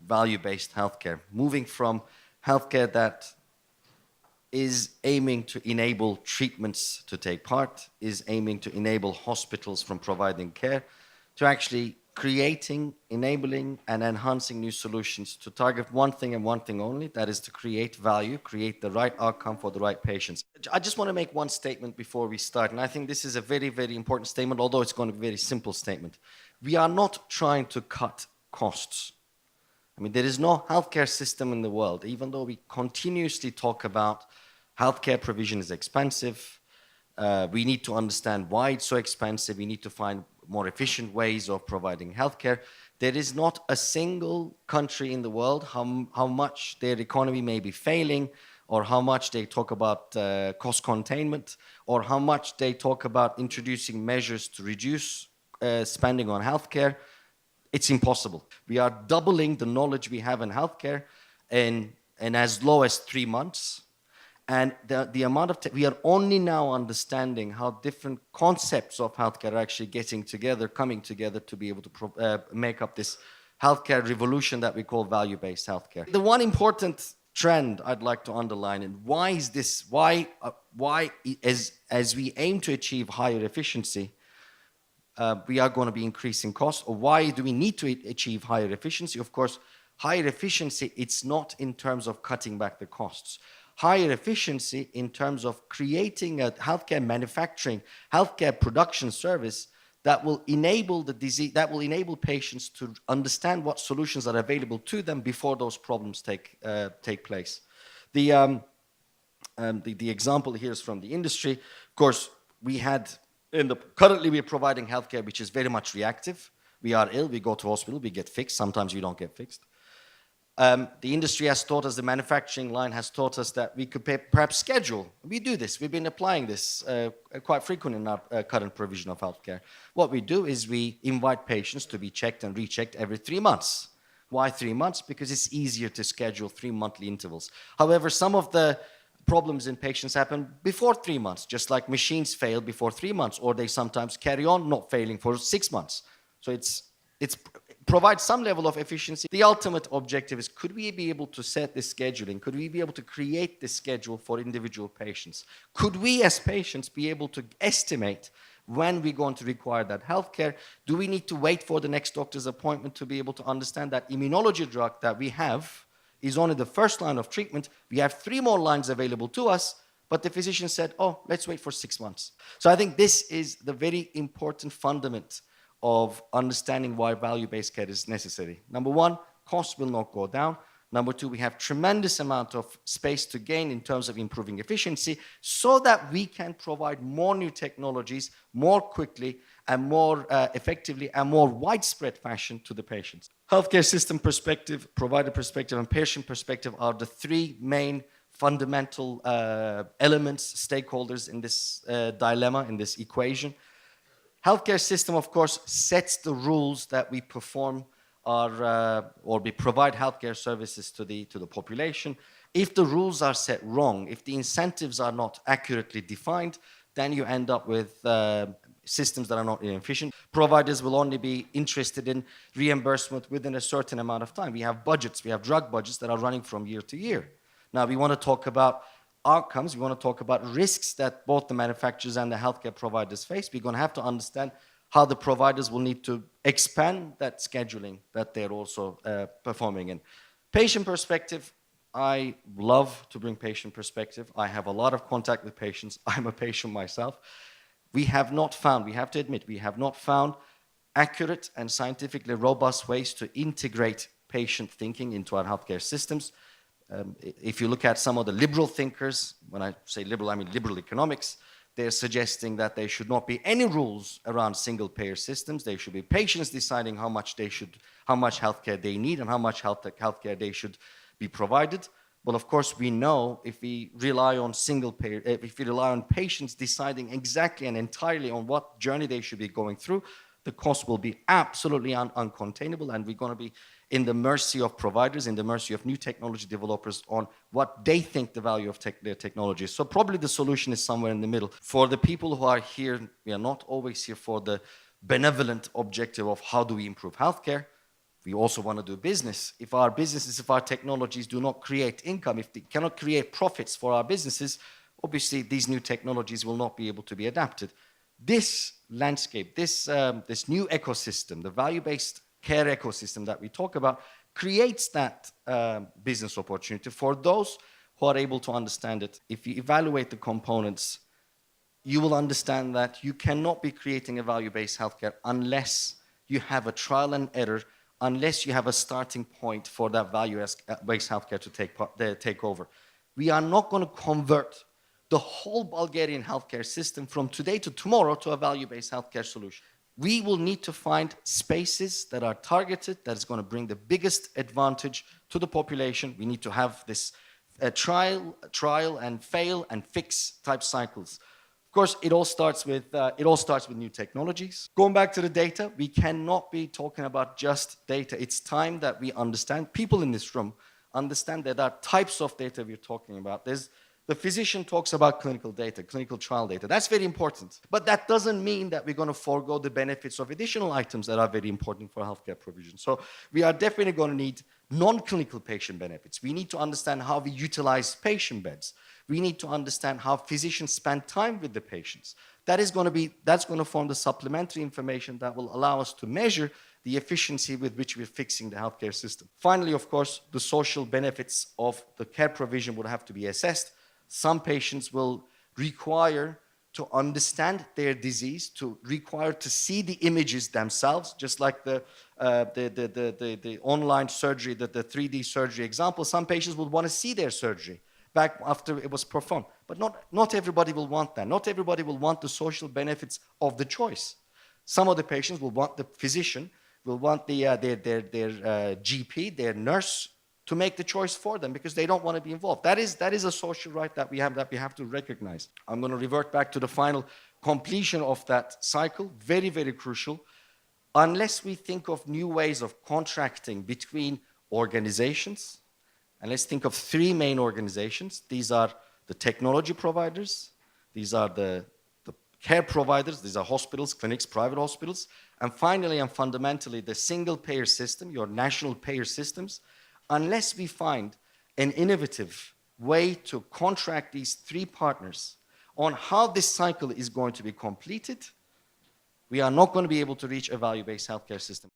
value-based healthcare, moving from healthcare that is aiming to enable treatments to take part, is aiming to enable hospitals from providing care, to actually creating, enabling, and enhancing new solutions to target one thing and one thing only, that is to create value, create the right outcome for the right patients. I just want to make one statement before we start, and I think this is a very, very important statement, although it's going to be a very simple statement. We are not trying to cut costs. I mean, there is no healthcare system in the world, even though we continuously talk about healthcare provision is expensive. We need to understand why it's so expensive. We need to find more efficient ways of providing healthcare. There is not a single country in the world, how much their economy may be failing, or how much they talk about cost containment, or how much they talk about introducing measures to reduce spending on healthcare. It's impossible. We are doubling the knowledge we have in healthcare in as low as 3 months. And the amount of we are only now understanding how different concepts of healthcare are actually coming together to be able to make up this healthcare revolution that we call value-based healthcare. The one important trend I'd like to underline, and why is this? Why as we aim to achieve higher efficiency, we are going to be increasing costs, or why do we need to achieve higher efficiency? Of course, higher efficiency, it's not in terms of cutting back the costs. Higher efficiency in terms of creating a healthcare manufacturing, healthcare production service that will enable patients to understand what solutions are available to them before those problems take place. The example here is from the industry. Of course, currently we're providing healthcare which is very much reactive. We are ill, we go to hospital, we get fixed. Sometimes we don't get fixed. The industry has taught us, the manufacturing line has taught us that we could perhaps schedule. We do this. We've been applying this quite frequently in our current provision of healthcare. What we do is we invite patients to be checked and rechecked every 3 months. Why 3 months? Because it's easier to schedule 3 monthly intervals. However, some of the problems in patients happen before 3 months, just like machines fail before 3 months, or they sometimes carry on not failing for 6 months. So it's provide some level of efficiency. The ultimate objective is, could we be able to set this scheduling? Could we be able to create this schedule for individual patients? Could we as patients be able to estimate when we're going to require that healthcare? Do we need to wait for the next doctor's appointment to be able to understand that immunology drug that we have is only the first line of treatment? We have 3 more lines available to us, but the physician said, oh, let's wait for 6 months. So I think this is the very important fundament of understanding why value-based care is necessary. Number one, costs will not go down. Number two, we have tremendous amount of space to gain in terms of improving efficiency so that we can provide more new technologies more quickly and more effectively and more widespread fashion to the patients. Healthcare system perspective, provider perspective, and patient perspective are the 3 main fundamental elements, stakeholders in this dilemma, in this equation. Healthcare system, of course, sets the rules that we perform or we provide healthcare services to the population. If the rules are set wrong, if the incentives are not accurately defined, then you end up with systems that are not efficient. Providers will only be interested in reimbursement within a certain amount of time. We have budgets, we have drug budgets that are running from year to year. Now, we want to talk about outcomes, we want to talk about risks that both the manufacturers and the healthcare providers face. We're going to have to understand how the providers will need to expand that scheduling that they're also performing in. Patient perspective, I love to bring patient perspective. I have a lot of contact with patients. I'm a patient myself. We have not found, we have to admit, we have not found accurate and scientifically robust ways to integrate patient thinking into our healthcare systems. If you look at some of the liberal thinkers, when I say liberal, I mean liberal economics, they're suggesting that there should not be any rules around single-payer systems. There should be patients deciding how much healthcare they need and how much healthcare they should be provided. Well, of course, we know if we rely on single-payer, if we rely on patients deciding exactly and entirely on what journey they should be going through, the cost will be absolutely uncontainable, and we're going to be in the mercy of providers, in the mercy of new technology developers on what they think the value of their technology is. So probably the solution is somewhere in the middle. For the people who are here, we are not always here for the benevolent objective of how do we improve healthcare. We also want to do business. If our businesses, if our technologies do not create income, if they cannot create profits for our businesses, obviously these new technologies will not be able to be adapted. This landscape, this new ecosystem, the value-based care ecosystem that we talk about, creates that business opportunity for those who are able to understand it. If you evaluate the components, you will understand that you cannot be creating a value-based healthcare unless you have a trial and error, unless you have a starting point for that value-based healthcare to take over. We are not going to convert the whole Bulgarian healthcare system from today to tomorrow to a value-based healthcare solution. We will need to find spaces that are targeted, that is going to bring the biggest advantage to the population. We need to have this trial and fail and fix type cycles. Of course, it all starts with new technologies. Going back to the data, we cannot be talking about just data. It's time that we understand, people in this room understand that there are types of data we're talking about. The physician talks about clinical data, clinical trial data. That's very important. But that doesn't mean that we're going to forego the benefits of additional items that are very important for healthcare provision. So we are definitely going to need non-clinical patient benefits. We need to understand how we utilize patient beds. We need to understand how physicians spend time with the patients. That's going to form the supplementary information that will allow us to measure the efficiency with which we're fixing the healthcare system. Finally, of course, the social benefits of the care provision would have to be assessed. Some patients will require to understand their disease, to require to see the images themselves, just like the online surgery, the 3D surgery example. Some patients will want to see their surgery back after it was performed. But not everybody will want that. Not everybody will want the social benefits of the choice. Some of the patients will want the physician, will want their GP, their nurse, to make the choice for them because they don't want to be involved. That is a social right that we have to recognize. I'm going to revert back to the final completion of that cycle, very, very crucial. Unless we think of new ways of contracting between organizations, and let's think of three main organizations. These are the technology providers, these are the care providers, these are hospitals, clinics, private hospitals, and finally and fundamentally the single payer system, your national payer systems. Unless we find an innovative way to contract these three partners on how this cycle is going to be completed, we are not going to be able to reach a value-based healthcare system.